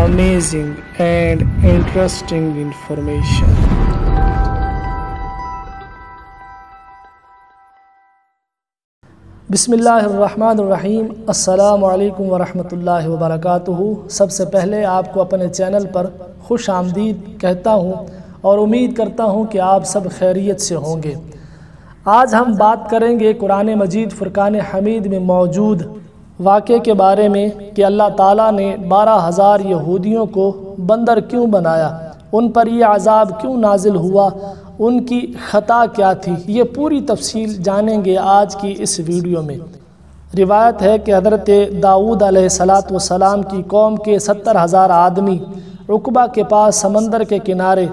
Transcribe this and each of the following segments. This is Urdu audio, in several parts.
amazing and interesting information. بسم اللہ الرحمن الرحیم. السلام علیکم ورحمۃ اللہ وبرکاتہ. سب سے پہلے آپ کو اپنے چینل پر خوش آمدید کہتا ہوں اور امید کرتا ہوں کہ آپ سب خیریت سے ہوں گے. آج ہم بات کریں گے قرآن مجید فرقان حمید میں موجود واقعے کے بارے میں کہ اللہ تعالیٰ نے 12,000 یہودیوں کو بندر کیوں بنایا، ان پر یہ عذاب کیوں نازل ہوا، ان کی خطا کیا تھی. یہ پوری تفصیل جانیں گے آج کی اس ویڈیو میں. روایت ہے کہ حضرت داؤد علیہ السلام کی قوم کے 70,000 آدمی عقبہ کے پاس سمندر کے کنارے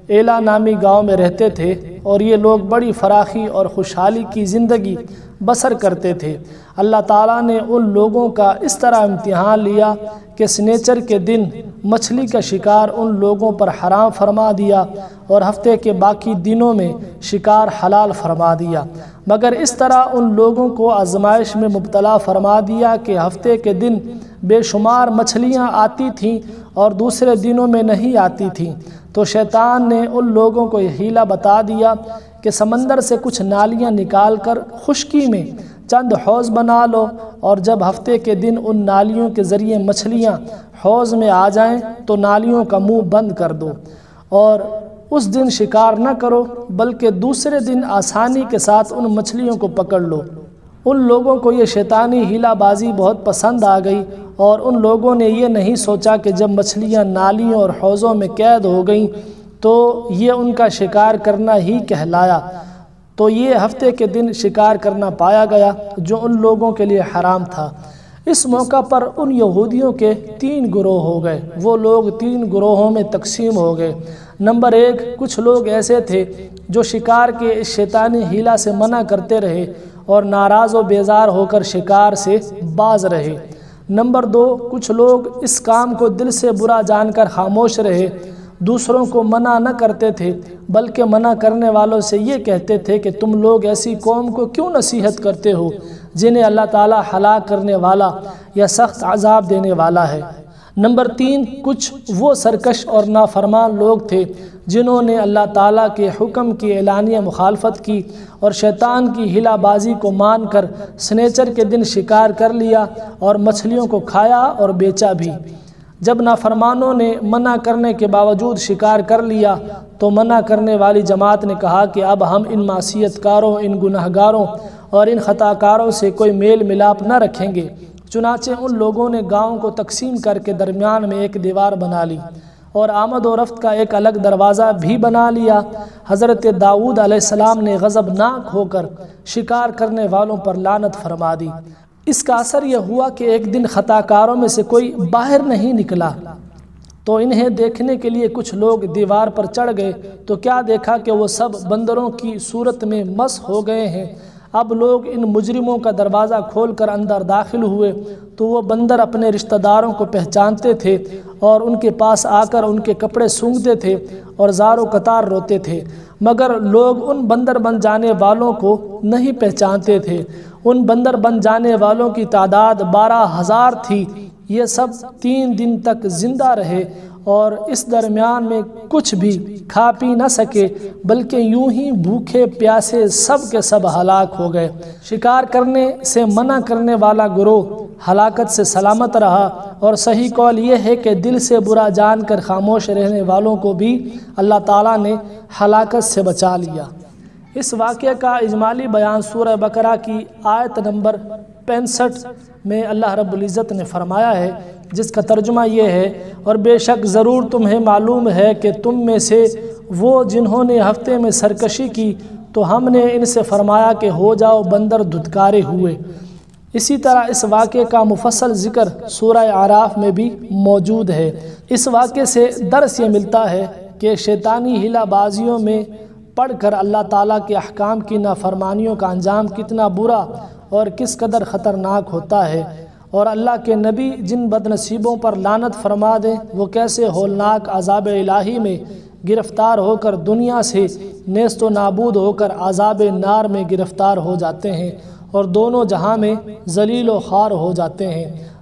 ایلا نامی گاؤں میں رہتے تھے، اور یہ لوگ بڑی فراخی اور خوشحالی کی زندگی بسر کرتے تھے. اللہ تعالیٰ نے ان لوگوں کا اس طرح امتحان لیا کہ سنیچر کے دن مچھلی کا شکار ان لوگوں پر حرام فرما دیا اور ہفتے کے باقی دنوں میں شکار حلال فرما دیا. مگر اس طرح ان لوگوں کو آزمائش میں مبتلا فرما دیا کہ ہفتے کے دن بے شمار مچھلیاں آتی تھیں اور دوسرے دنوں میں نہیں آتی تھیں. تو شیطان نے ان لوگوں کو یہ حیلہ بتا دیا کہ سمندر سے کچھ نالیاں نکال کر خشکی میں چند حوض بنا لو، اور جب ہفتے کے دن ان نالیوں کے ذریعے مچھلیاں حوض میں آ جائیں تو نالیوں کا منہ بند کر دو، اور اس دن شکار نہ کرو بلکہ دوسرے دن آسانی کے ساتھ ان مچھلیوں کو پکڑ لو. ان لوگوں کو یہ شیطانی ہیلہ بازی بہت پسند آ گئی، اور ان لوگوں نے یہ نہیں سوچا کہ جب مچھلیاں نالیوں اور حوضوں میں قید ہو گئیں تو یہ ان کا شکار کرنا ہی کہلایا. تو یہ ہفتے کے دن شکار کرنا پایا گیا جو ان لوگوں کے لیے حرام تھا. اس موقع پر ان یہودیوں کے 3 گروہ ہو گئے. وہ لوگ 3 گروہوں میں تقسیم ہو گئے. نمبر 1، کچھ لوگ ایسے تھے جو شکار کے اس شیطانی حیلہ سے منع کرتے رہے اور ناراض و بیزار ہو کر شکار سے باز رہے. نمبر 2، کچھ لوگ اس کام کو دل سے برا جان کر خاموش رہے، دوسروں کو منع نہ کرتے تھے بلکہ منع کرنے والوں سے یہ کہتے تھے کہ تم لوگ ایسی قوم کو کیوں نصیحت کرتے ہو جنہیں اللہ تعالیٰ ہلاک کرنے والا یا سخت عذاب دینے والا ہے. نمبر 3، کچھ وہ سرکش اور نافرمان لوگ تھے جنہوں نے اللہ تعالیٰ کے حکم کی اعلانیہ مخالفت کی اور شیطان کی ہیلہ بازی کو مان کر سنیچر کے دن شکار کر لیا اور مچھلیوں کو کھایا اور بیچا بھی. جب نافرمانوں نے منع کرنے کے باوجود شکار کر لیا تو منع کرنے والی جماعت نے کہا کہ اب ہم ان معصیت کاروں، ان گناہ گاروں اور ان خطا کاروں سے کوئی میل ملاپ نہ رکھیں گے. چنانچہ ان لوگوں نے گاؤں کو تقسیم کر کے درمیان میں ایک دیوار بنا لی اور آمد و رفت کا ایک الگ دروازہ بھی بنا لیا. حضرت داؤد علیہ السلام نے غضبناک ہو کر شکار کرنے والوں پر لعنت فرما دی. اس کا اثر یہ ہوا کہ ایک دن خطا کاروں میں سے کوئی باہر نہیں نکلا تو انہیں دیکھنے کے لیے کچھ لوگ دیوار پر چڑھ گئے تو کیا دیکھا کہ وہ سب بندروں کی صورت میں مس ہو گئے ہیں. اب لوگ ان مجرموں کا دروازہ کھول کر اندر داخل ہوئے تو وہ بندر اپنے رشتہ داروں کو پہچانتے تھے اور ان کے پاس آ کر ان کے کپڑے سونگھتے تھے اور زار و قطار روتے تھے. مگر لوگ ان بندر بن جانے والوں کو نہیں پہچانتے تھے. ان بندر بن جانے والوں کی تعداد 12,000 تھی. یہ سب 3 دن تک زندہ رہے اور اس درمیان میں کچھ بھی کھا پی نہ سکے بلکہ یوں ہی بھوکے پیاسے سب کے سب ہلاک ہو گئے. شکار کرنے سے منع کرنے والا گروہ ہلاکت سے سلامت رہا، اور صحیح قول یہ ہے کہ دل سے برا جان کر خاموش رہنے والوں کو بھی اللہ تعالیٰ نے ہلاکت سے بچا لیا. اس واقعے کا اجمالی بیان سورہ بقرہ کی آیت نمبر 65 میں اللہ رب العزت نے فرمایا ہے، جس کا ترجمہ یہ ہے، اور بے شک ضرور تمہیں معلوم ہے کہ تم میں سے وہ جنہوں نے ہفتے میں سرکشی کی تو ہم نے ان سے فرمایا کہ ہو جاؤ بندر دھتکارے ہوئے. اسی طرح اس واقعے کا مفصل ذکر سورہ اعراف میں بھی موجود ہے. اس واقعے سے درس یہ ملتا ہے کہ شیطانی ہیلہ بازیوں میں پڑھ کر اللہ تعالیٰ کے احکام کی نافرمانیوں کا انجام کتنا برا اور کس قدر خطرناک ہوتا ہے، اور اللہ کے نبی جن بد نصیبوں پر لعنت فرما دیں وہ کیسے ہولناک عذاب الہی میں گرفتار ہو کر دنیا سے نیست و نابود ہو کر عذاب نار میں گرفتار ہو جاتے ہیں اور دونوں جہاں میں ذلیل و خوار ہو جاتے ہیں.